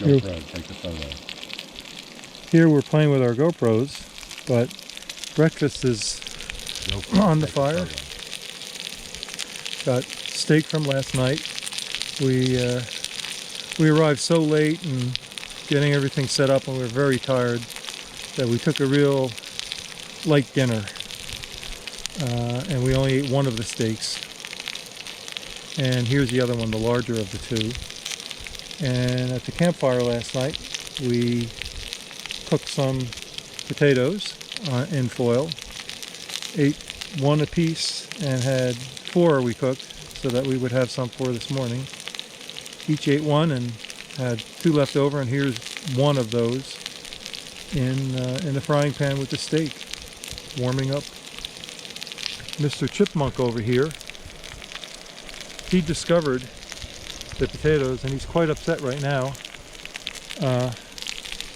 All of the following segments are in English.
GoPro, take the photo. Here we're playing with our GoPros, but breakfast is on the fire. Got steak from last night. We arrived so late and getting everything set up, and we were very tired that we took a real light dinner, and we only ate one of the steaks. And here's the other one, the larger of the two. And at the campfire last night, we cooked some potatoes in foil, ate one apiece, and had 4 we cooked so that we would have some for this morning. Each ate one and had 2 left over, and here's one of those in the frying pan with the steak, warming up. Mr. Chipmunk over here, he discovered the potatoes, and he's quite upset right now.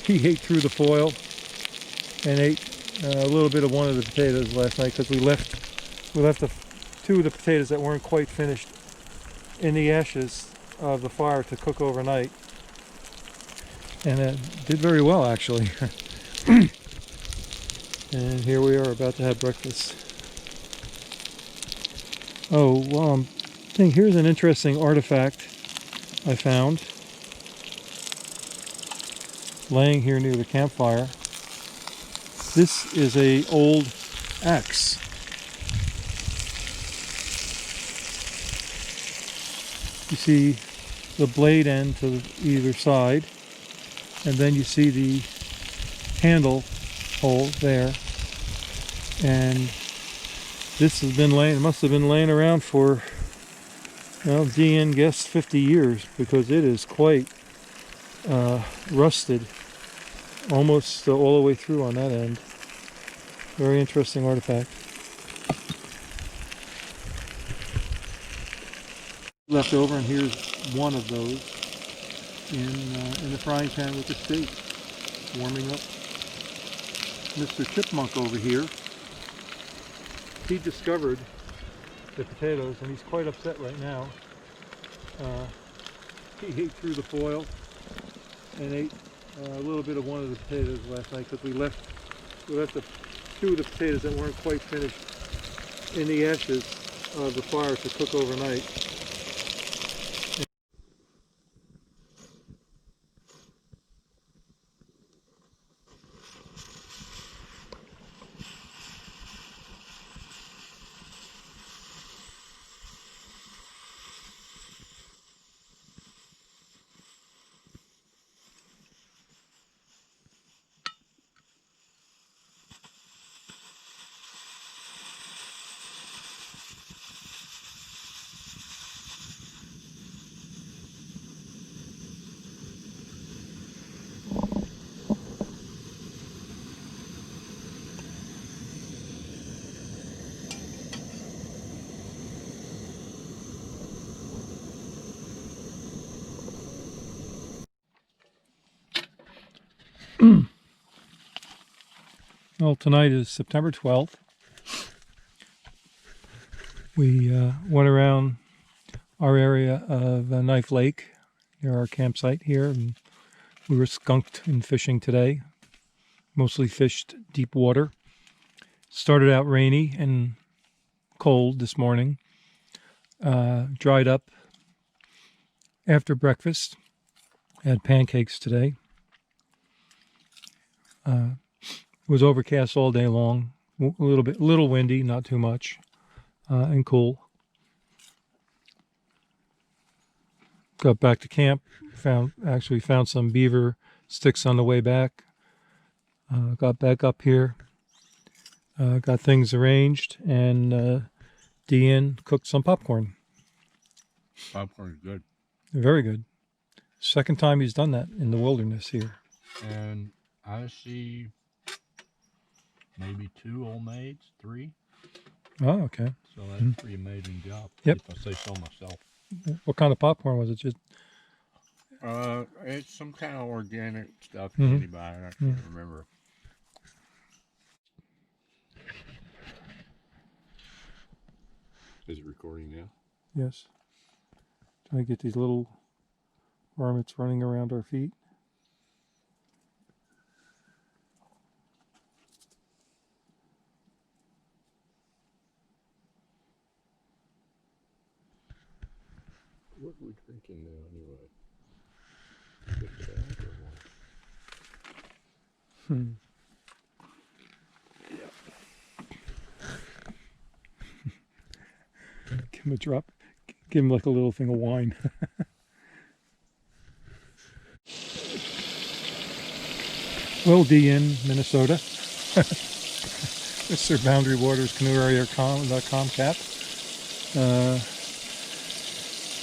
He ate through the foil and ate a little bit of one of the potatoes last night because we left 2 of the potatoes that weren't quite finished in the ashes of the fire to cook overnight, and it did very well actually. And here we are about to have breakfast. Oh, well, here's an interesting artifact I found laying here near the campfire. This is a old axe. You see the blade end to either side, and then you see the handle hole there. And this has been laying, must have been laying around for, well, DN guessed 50 years, because it is quite rusted, almost all the way through on that end. Very interesting artifact. Left over, and here's one of those in the frying pan with the steak, warming up. Mr. Chipmunk over here, he discovered the potatoes, and he's quite upset right now. He ate through the foil and ate a little bit of one of the potatoes last night because we left 2 of the potatoes that weren't quite finished in the ashes of the fire to cook overnight. Well, tonight is September 12th. We went around our area of Knife Lake near our campsite here, and we were skunked in fishing today. Mostly fished deep water. Started out rainy and cold this morning. Dried up after breakfast. Had pancakes today. It was overcast all day long. A little windy, not too much, and cool. Got back to camp. Found some beaver sticks on the way back. Got back up here. Got things arranged, and Dean cooked some popcorn. Popcorn's good. Very good. Second time he's done that in the wilderness here. And I see maybe 2 old maids, 3. Oh, okay. So that's a pretty amazing job. Yep. If I say so myself. What kind of popcorn was it? Just it's some kind of organic stuff you can buy. I can't remember. Is it recording now? Yes. Trying to get these little varmints running around our feet. What are we drinking now, anyway? Just that or what? Give him a drop. Give him like a little thing of wine. Well, D in Minnesota. Mr. Boundary Waters Canoe Area.com cap.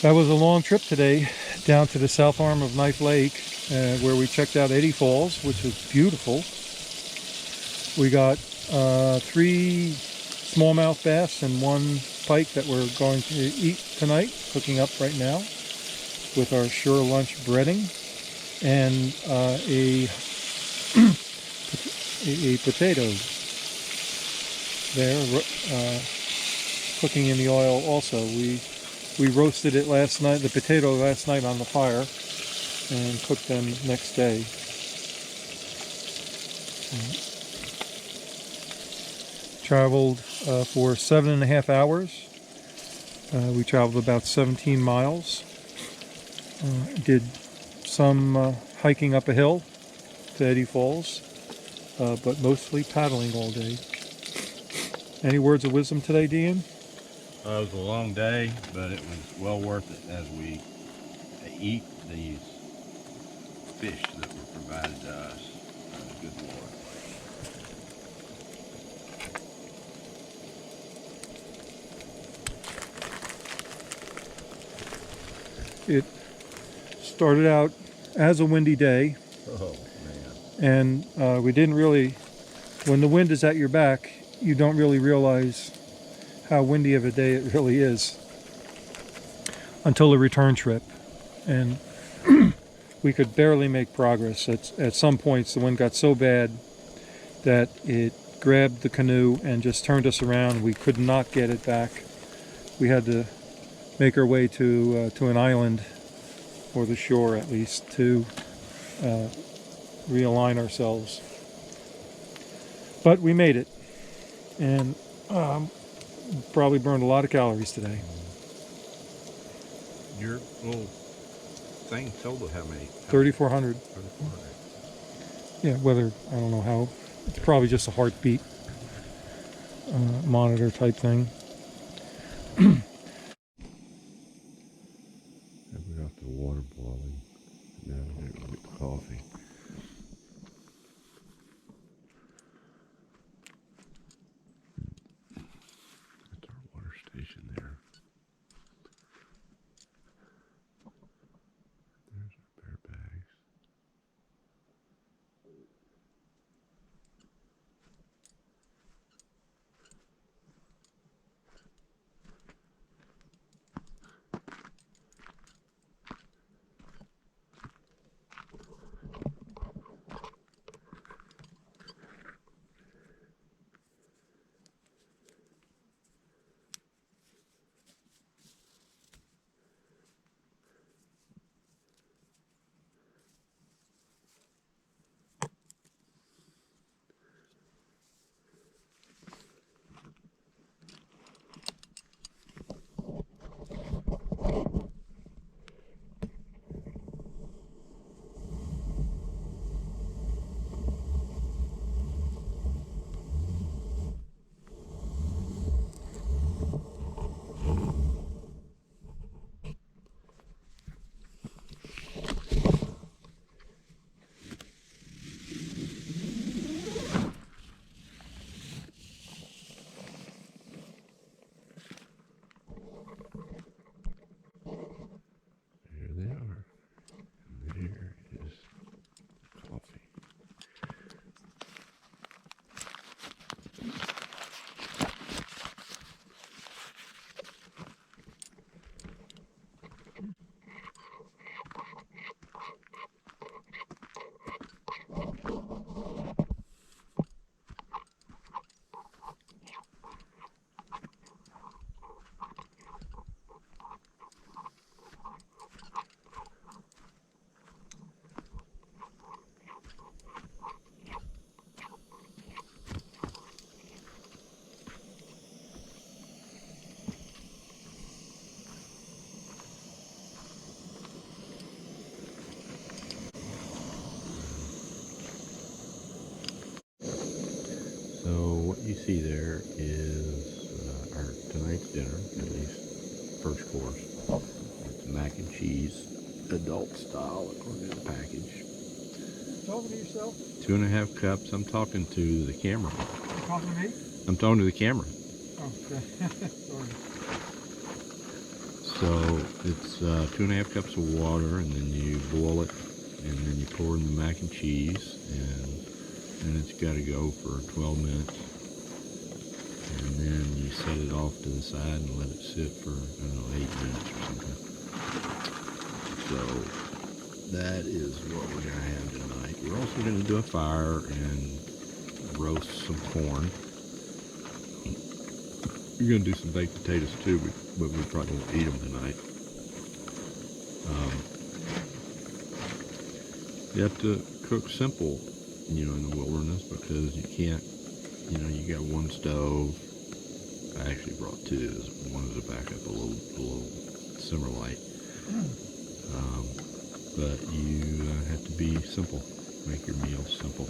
That was a long trip today down to the south arm of Knife Lake where we checked out Eddy Falls, which was beautiful. We got 3 smallmouth bass and 1 pike that we're going to eat tonight, cooking up right now with our Sure Lunch breading, and a potato there cooking in the oil also. We roasted it last night, the potato last night on the fire, and cooked them next day. Traveled for 7.5 hours. We traveled about 17 miles. Did some hiking up a hill to Eddy Falls, but mostly paddling all day. Any words of wisdom today, Dean? It was a long day, but it was well worth it as we eat these fish that were provided to us. Good Lord. It started out as a windy day. Oh, man. And we didn't really, when the wind is at your back, you don't really realize how windy of a day it really is until the return trip. And we could barely make progress. At some points, the wind got so bad that it grabbed the canoe and just turned us around. We could not get it back. We had to make our way to an island, or the shore at least, to realign ourselves. But we made it, and probably burned a lot of calories today. Your little thing told us how many? 3,400. 3,400. Yeah, whether, I don't know how. It's probably just a heartbeat monitor type thing. We got the water boiling. Now we'll get the coffee. That's our water station there. There's our bear bags. So what you see there is our tonight's dinner, at least first course. It's mac and cheese, adult style, according to the package. Talking to yourself? 2.5 cups. I'm talking to the camera. You talking to me? I'm talking to the camera. Oh, sorry. So it's 2.5 cups of water, and then you boil it, and then you pour in the mac and cheese, and it's got to go for 12 minutes. And then you set it off to the side and let it sit for, I don't know, 8 minutes or something. So that is what we're going to have tonight. We're also going to do a fire and roast some corn. We're going to do some baked potatoes too, but we probably won't eat them tonight. You have to cook simple, in the wilderness, because you can't, you got one stove. I actually brought two. One is a backup, a little simmer light. But you have to be simple. Make your meals simple.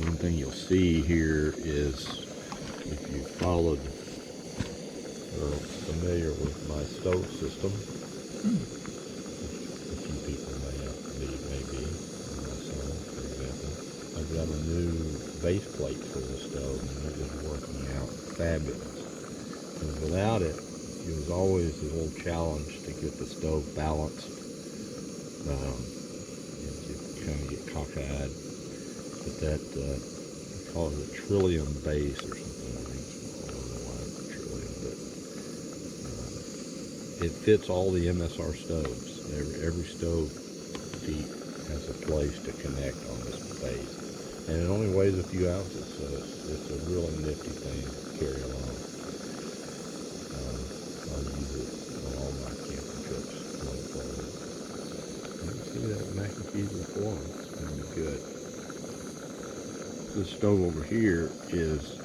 One thing you'll see here is, if you followed or are familiar with my stove system, a few people may be, my son, for example, I've got a new base plate for the stove, and it is working out fabulous. Because without it, it was always a little challenge to get the stove balanced. You kind of get cockeyed. But that, they call it a trillium base or something, I think. I don't know why it's a trillium, but it fits all the MSR stoves. Every stove feet has a place to connect on this base. And it only weighs a few ounces, so it's a really nifty thing to carry along. I'll use it on all my camping trips going forward. You can see that mac and cheese is boiling. It's going to be good. This stove over here is,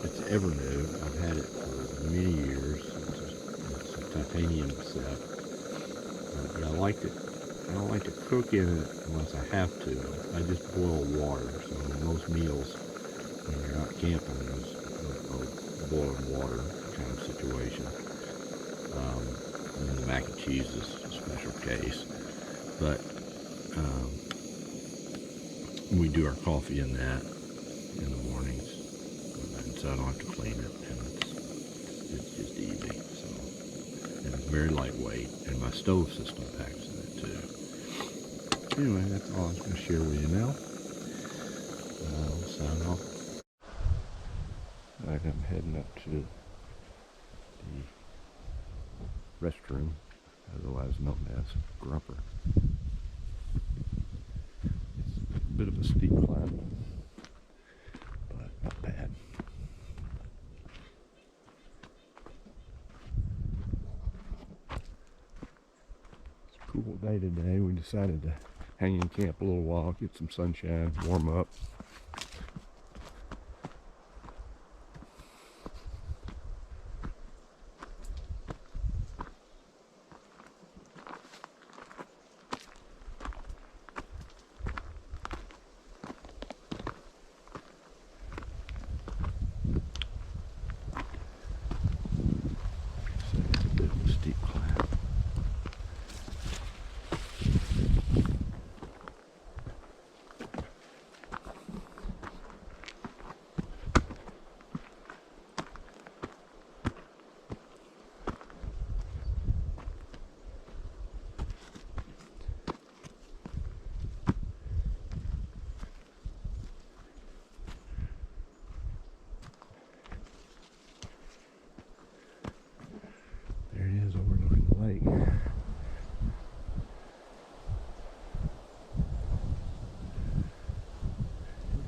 it's ever new. I've had it for many years. It's a titanium set. But I like it. I don't like to cook in it unless I have to. I just boil water. So most meals, when you're out camping, is a boiling water kind of situation. And then the mac and cheese is a special case. But we do our coffee in that in the mornings, and so I don't have to clean it, and it's just easy. So, and it's very lightweight, and my stove system packs in it too. Anyway, that's all I was going to share with you now. I'll sign off. Alright, I'm heading up to the restroom, otherwise known as Grumper. Bit of a steep climb, but not bad. It's a cool day today. We decided to hang in camp a little while, get some sunshine, warm up. Steep climb. There it is, overlooking the lake.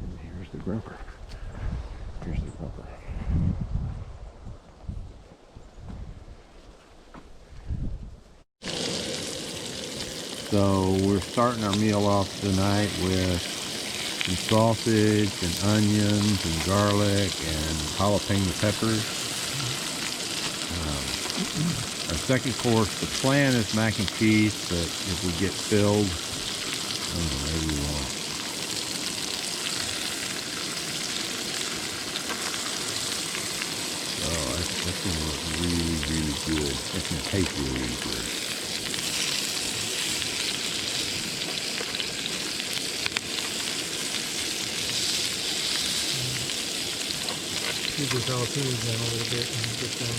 And here's the Grumper. Here's the Grumper. So we're starting our meal off tonight with some sausage and onions and garlic and jalapeno peppers. Our second course, the plan is mac and cheese, but if we get filled, I don't know, maybe we won't. fuel. It can taste really good. Use those jalapenos down a little bit and get them.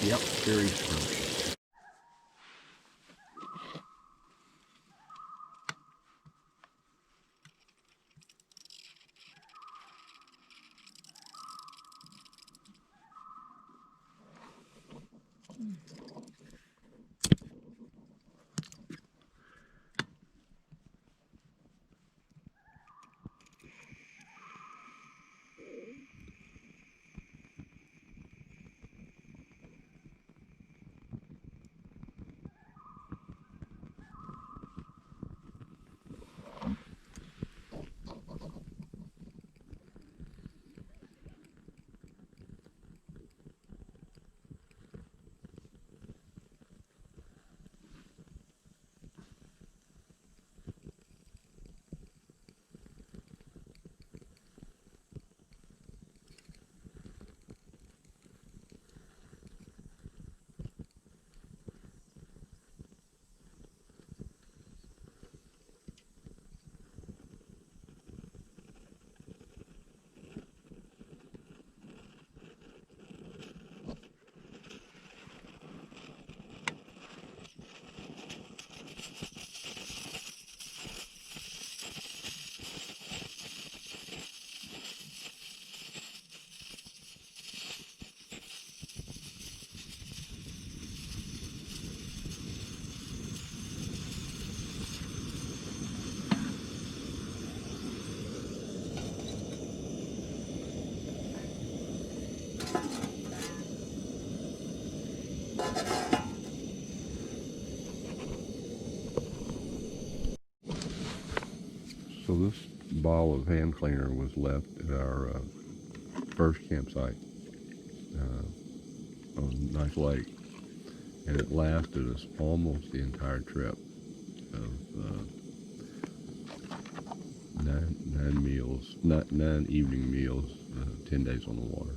Yep, very scrumptious. So this ball of hand cleaner was left at our first campsite on Knife Lake, and it lasted us almost the entire trip of nine evening meals, 10 days on the water.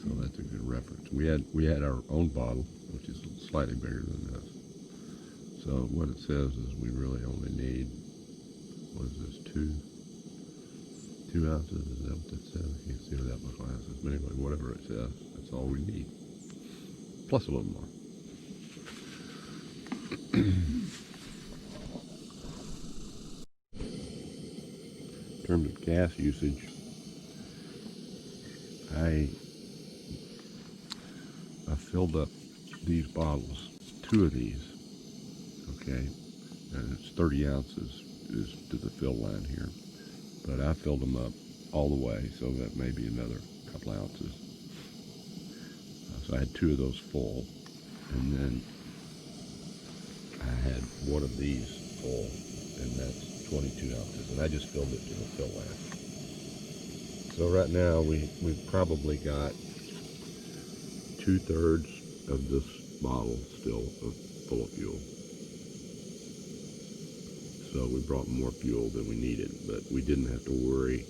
So that's a good reference. We had our own bottle, which is slightly bigger than this. So what it says is we really only need, what is this, 2 ounces? Is that what it says? You can see without my glasses. But anyway, whatever it says, that's all we need. Plus a little more. In terms of gas usage, I filled up these bottles, 2 of these, okay, and it's 30 ounces is to the fill line here, but I filled them up all the way, so that may be another couple ounces. So I had 2 of those full, and then I had 1 of these full, and that's 22 ounces, and I just filled it to the fill line. So right now we've probably got 2/3 of this bottle still full of fuel. So we brought more fuel than we needed, but we didn't have to worry,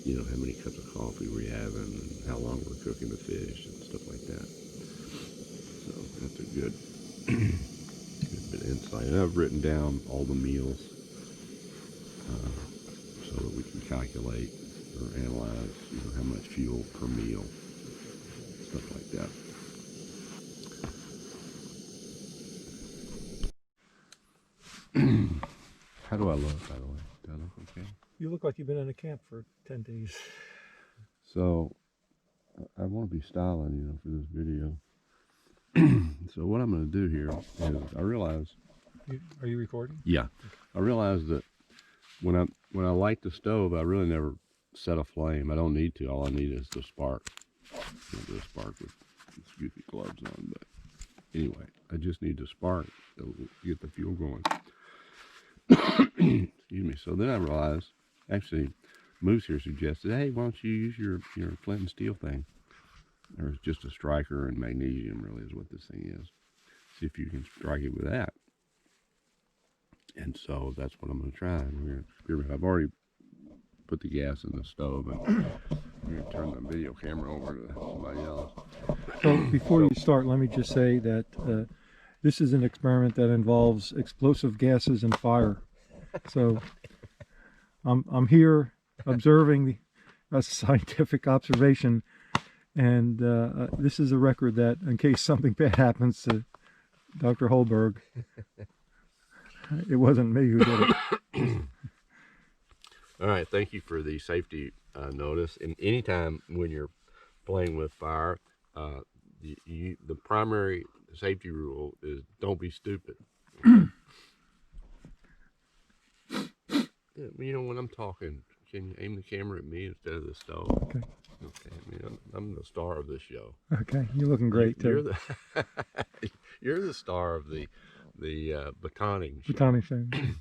you know, how many cups of coffee we're having and how long we're cooking the fish and stuff like that. So that's a good, good bit of insight. And I've written down all the meals so that we can calculate or analyze, you know, how much fuel per meal, stuff like that. How do I look, by the way? Do I look okay? You look like you've been in a camp for 10 days. So I want to be styling, you know, for this video. So what I'm going to do here is I realize. Are you recording? Yeah, I realize that when I light the stove, I really never set a flame. I don't need to. All I need is the spark. Can't do a spark with goofy gloves on, but anyway, I just need the spark to get the fuel going. Excuse me. So then I realized, actually, Moose here suggested, hey, why don't you use your flint and steel thing? There's just a striker and magnesium really is what this thing is. See if you can strike it with that. And so that's what I'm going to try. I've already put the gas in the stove, and I'm going to turn the video camera over to somebody else. So before you start, let me just say that this is an experiment that involves explosive gases and fire. So I'm here observing a scientific observation, and this is a record that, in case something bad happens to Dr. Holberg, it wasn't me who did it. All right, thank you for the safety notice. And anytime when you're playing with fire, the primary safety rule is don't be stupid. Okay? Yeah, you know, when I'm talking, can you aim the camera at me instead of the stove? Okay. Okay. I mean, I'm the star of this show. Okay, you're looking great You're too. the you're the star of the batoning show. Botanic thing.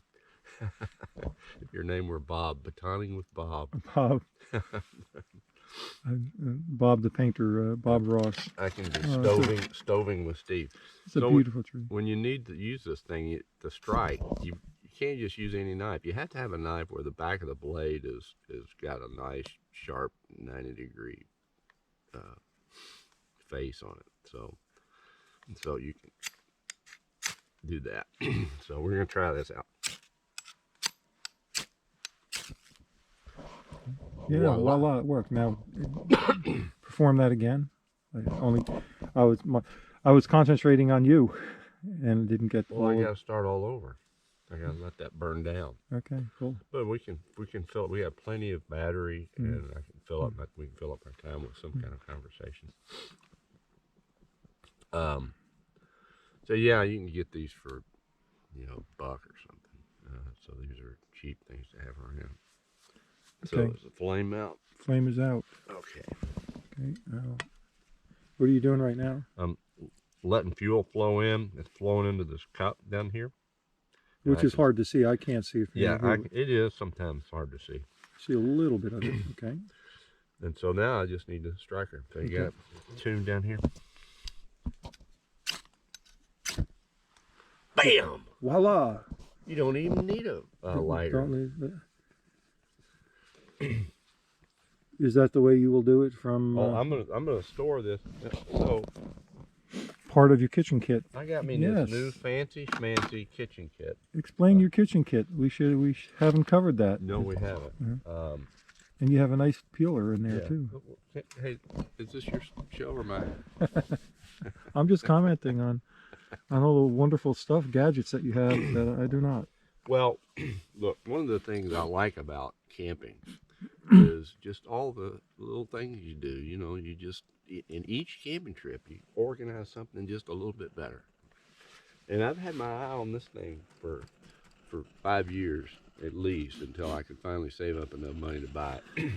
If your name were Bob, batoning with Bob. Bob. Bob the painter, Bob Ross. I can be Oh, stoving with Steve. It's a So beautiful tree. when you need to use this thing to strike, you can't just use any knife. You have to have a knife where the back of the blade is got a nice sharp 90-degree face on it. So you can do that. So we're gonna try this out. Yeah, Voila. voila, it worked. Now, perform that again. I was concentrating on you, and didn't get. Well, I gotta start all over. I gotta let that burn down. Okay, cool. But we can fill it. We have plenty of battery, and I can fill up. We can fill up our time with some kind of conversation. So yeah, you can get these for $1 or something. So these are cheap things to have around. So Okay. is the flame out? Flame is out. Okay. Okay. What are you doing right now? I'm letting fuel flow in. It's flowing into this cup down here. Which is hard to see. I can't see it from Yeah, here. it is sometimes hard to see. See a little bit of it. Okay. And so now I just need the striker. So you got it tuned down here. Bam! Voila! You don't even need a lighter. Don't leave it. Is that the way you will do it from? I'm gonna store this. So part of your kitchen kit. I got me Yes. this new fancy schmancy kitchen kit. Explain your kitchen kit. We haven't covered that. No, we haven't. And you have a nice peeler in there Yeah. too. Hey, is this your show or mine? I'm just commenting on all the wonderful stuff, gadgets that you have that I do not. Well, look, one of the things I like about camping is just all the little things you do. You know, you just, in each camping trip, you organize something just a little bit better. And I've had my eye on this thing for 5 years at least, until I could finally save up enough money to buy it.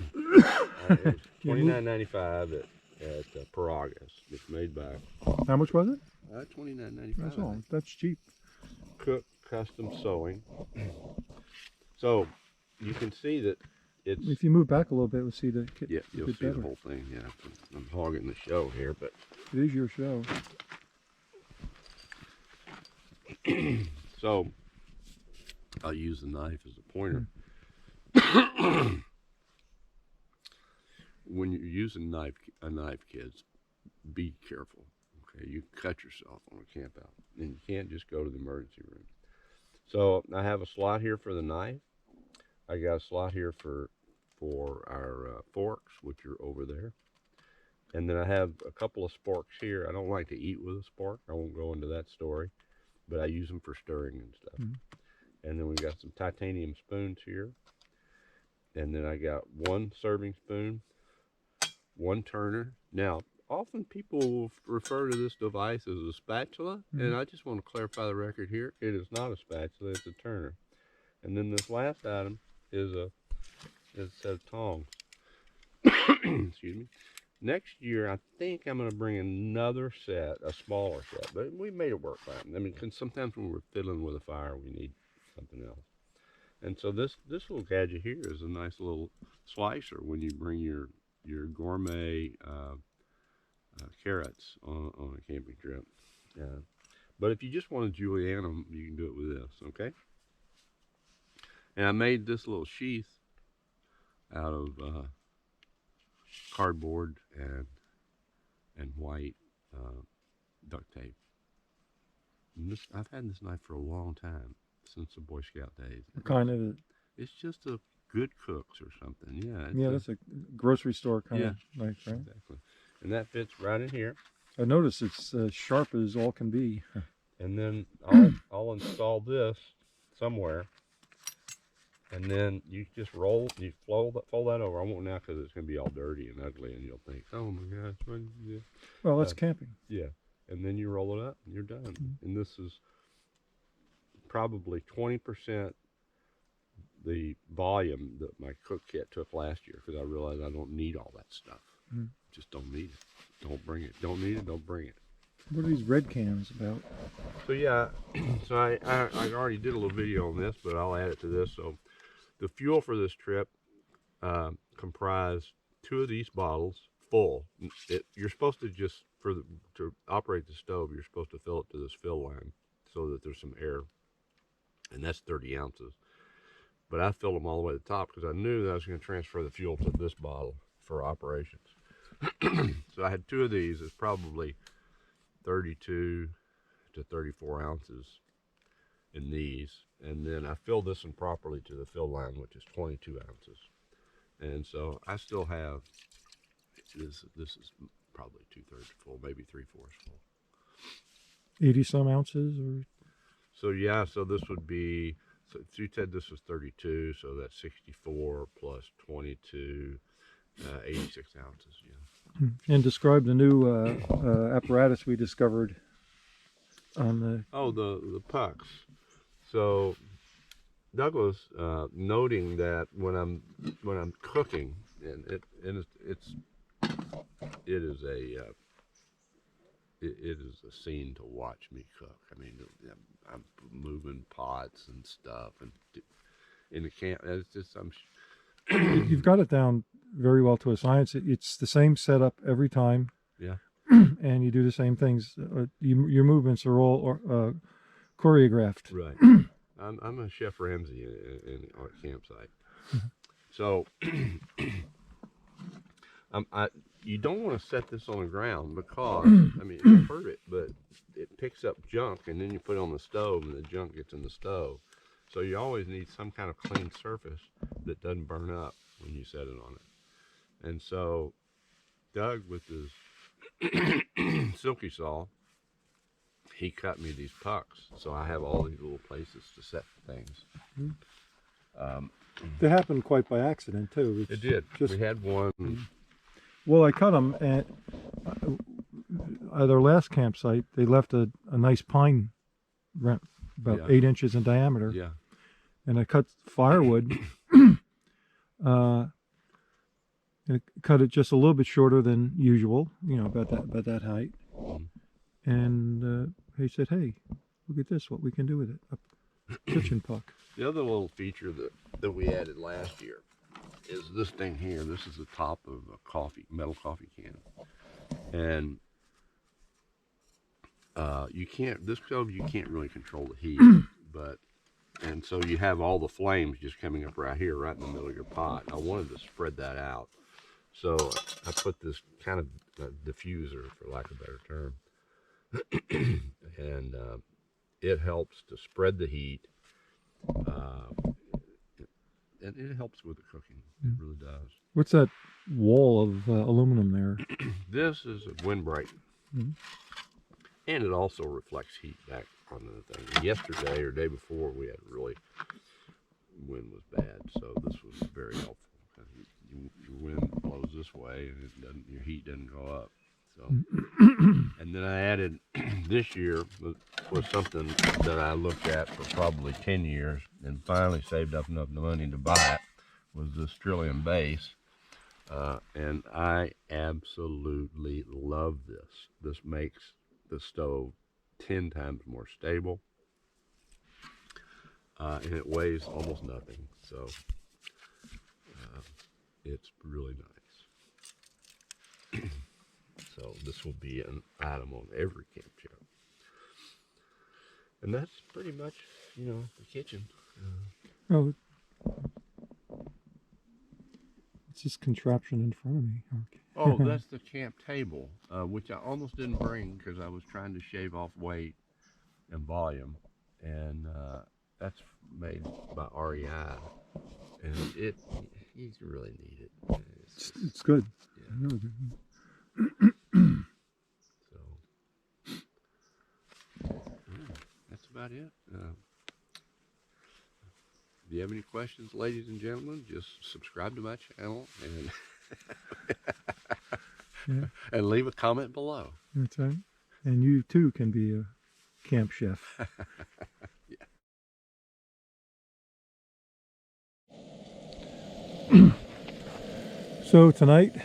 It was $29.95 at Paragas. It's made by How much was it? $29.95. That's all. That's cheap. Cook Custom Sewing. So you can see that it's. If you move back a little bit, we'll see the kit. Yeah, you'll see better. the whole thing. Yeah, I'm hogging the show here, but It is your show. so I'll use the knife as a pointer. When you're using a knife, kids, be careful. Okay, you cut yourself on a camp out, and you can't just go to the emergency room. So I have a slot here for the knife. I got a slot here for our forks, which are over there. And then I have a couple of sporks here. I don't like to eat with a spork. I won't go into that story, but I use them for stirring and stuff. And then we got some titanium spoons here. And then I got one serving spoon, one turner. Now, often people will refer to this device as a spatula, and I just want to clarify the record here. It is not a spatula, it's a turner. And then this last item is a set of tongs. Excuse me. Next year, I think I'm going to bring another set, a smaller set, but we made it work fine. I mean, cause sometimes when we're fiddling with a fire, we need something else. And so this little gadget here is a nice little slicer when you bring your gourmet carrots on a camping trip. But if you just want to julienne them, you can do it with this, okay? And I made this little sheath out of cardboard and white duct tape. And I've had this knife for a long time, since the Boy Scout days. What kind of it? It's just a Good Cooks or something. Yeah. Yeah, that's a grocery store kind Yeah, of knife, right? exactly. And that fits right in here. I noticed it's sharp as all can be. And then I'll install this somewhere. And then you just fold that over. I won't now because it's going to be all dirty and ugly, and you'll think, oh my gosh, what did you do? Well, that's camping. Yeah. And then you roll it up and you're done. And this is probably 20% the volume that my cook kit took last year, because I realized I don't need all that stuff. Just don't need it. Don't bring it. Don't need it. Don't bring it. What are these red cans about? So yeah, so I already did a little video on this, but I'll add it to this. So the fuel for this trip comprised 2 of these bottles full. You're supposed to just to operate the stove, you're supposed to fill it to this fill line so that there's some air, and that's 30 ounces. But I filled them all the way to the top because I knew that I was going to transfer the fuel to this bottle for operations. So I had 2 of these. It's probably 32 to 34 ounces in these. And then I filled this one properly to the fill line, which is 22 ounces. And so I still have, this is probably 2/3 full, maybe 3/4 full. 80 some ounces or? So yeah, so this would be, so you said this was 32, so that's 64 plus 22, 86 ounces, yeah. And describe the new apparatus we discovered on the... Oh, the pucks. So Douglas, noting that when I'm cooking, and it is a scene to watch me cook. I mean, I'm moving pots and stuff, and in the camp, it's just You've got it down very well to a science. It's the same setup every time. Yeah. And you do the same things. Your movements are all choreographed. Right. I'm a Chef Ramsay in our campsite. So you don't want to set this on the ground because, I mean, it'll hurt it, but it picks up junk, and then you put it on the stove, and the junk gets in the stove. So you always need some kind of clean surface that doesn't burn up when you set it on it. And so Doug, with his silky saw, he cut me these pucks. So I have all these little places to set things. They happened quite by accident, too. It did. We had one. Well, I cut them at their last campsite. They left a nice pine about 8 inches in diameter. Yeah. And I cut firewood, and cut it just a little bit shorter than usual, about that height. And he said, "Hey, look at this! What we can do with it? A kitchen puck." The other little feature that we added last year is this thing here. This is the top of a metal coffee can, and this stove you can't really control the heat, and so you have all the flames just coming up right here, right in the middle of your pot. I wanted to spread that out, so I put this kind of diffuser, for lack of a better term, and it helps to spread the heat, and it helps with the cooking. It really does. What's that wall of aluminum there? This is a windbreak, and it also reflects heat back on the thing. And yesterday or day before, we had wind was bad, so this was very helpful. Your wind blows this way, and your heat doesn't go up. So, and then I added this year was something that I looked at for probably 10 years, and finally saved up enough money to buy it. Was this Trillium base, and I absolutely love this. This makes the stove 10 times more stable, and it weighs almost nothing, so it's really nice. So this will be an item on every camp chair. And that's pretty much, the kitchen. Oh, it's this contraption in front of me. Okay. Oh, that's the camp table, which I almost didn't bring because I was trying to shave off weight and volume. And that's made by REI. And you really need it. It's good. Yeah. Really good. So, that's about it. If you have any questions, ladies and gentlemen, just subscribe to my channel and Yeah, and leave a comment below. that's right. And you too can be a camp chef. So tonight,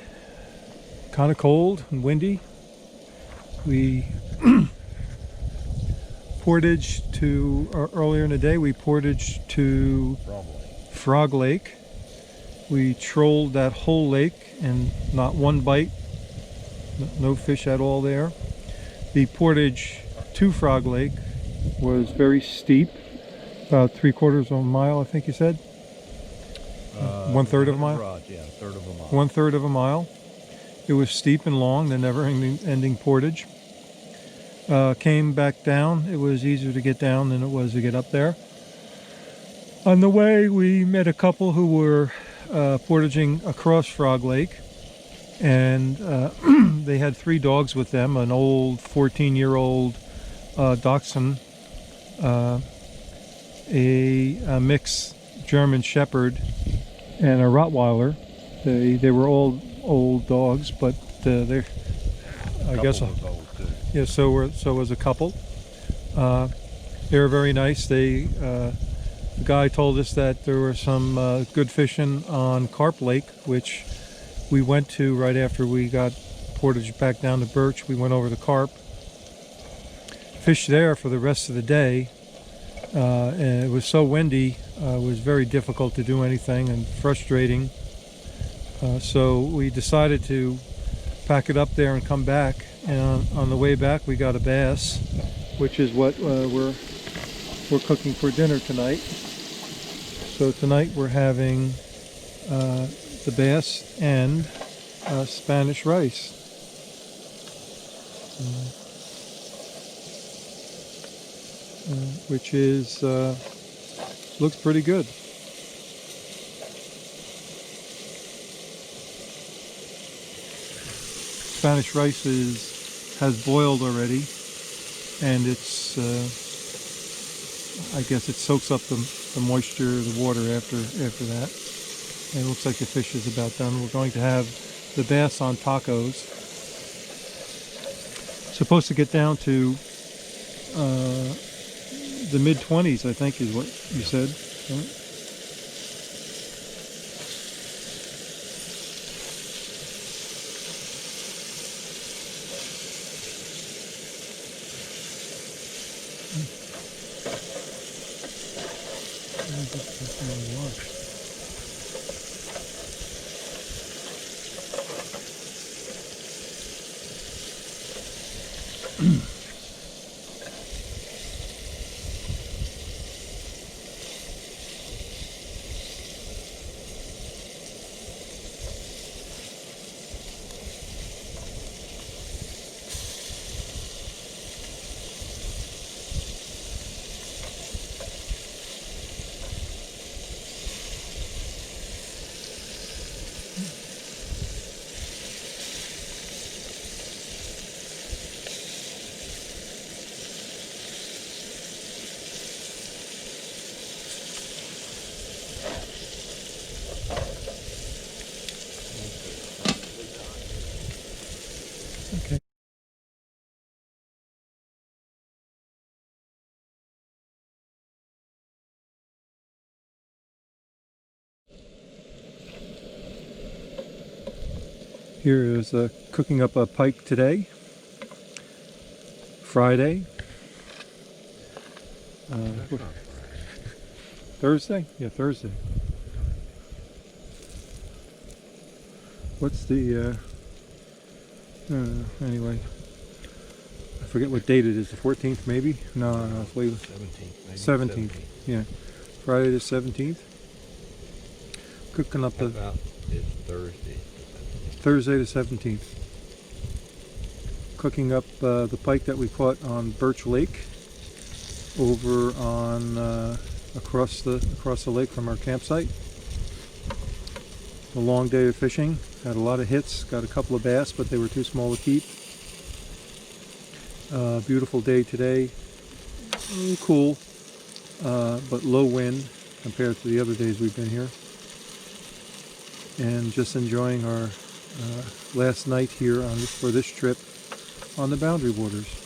kind of cold and windy. We portaged to, earlier in the day, we portaged to Frog Lake. We trolled that whole lake and not one bite, no fish at all there. The portage to Frog Lake was very steep, about 3/4 of a mile, I think you said. 1/3 of a mile? Yeah, 1/3 of a mile. 1/3 of a mile. It was steep and long, the never-ending portage. Came back down. It was easier to get down than it was to get up there. On the way, we met a couple who were portaging across Frog Lake, and they had 3 dogs with them, an old 14-year-old dachshund, a mixed German Shepherd, and a Rottweiler. They were all old dogs, but they're, I guess, yeah. So was a couple. They were very nice. The guy told us that there were some good fishing on Carp Lake, which we went to right after we got portage back down to Birch. We went over to Carp, fished there for the rest of the day, and it was so windy, it was very difficult to do anything and frustrating. So we decided to pack it up there and come back. And on the way back, we got a bass, which is what we're cooking for dinner tonight. So tonight we're having the bass and Spanish rice. Which is looks pretty good. Spanish rice has boiled already, and it's I guess it soaks up the moisture of the water after that. And it looks like the fish is about done. We're going to have the bass on tacos. Supposed to get down to the mid-20s, I think, is what you said. Right? Okay. Here is cooking up a pike today, Friday. Thursday? Yeah, Thursday. What's the Anyway, I forget what date it is. The 14th, maybe? No, it's later. 17th. Yeah, Friday the 17th. Cooking up How the about it's Thursday? Thursday the 17th. Cooking up the pike that we caught on Birch Lake, over on across the lake from our campsite. A long day of fishing. Had a lot of hits. Got a couple of bass, but they were too small to keep. Beautiful day today. Cool, but low wind compared to the other days we've been here. And just enjoying our last night here for this trip on the Boundary Waters.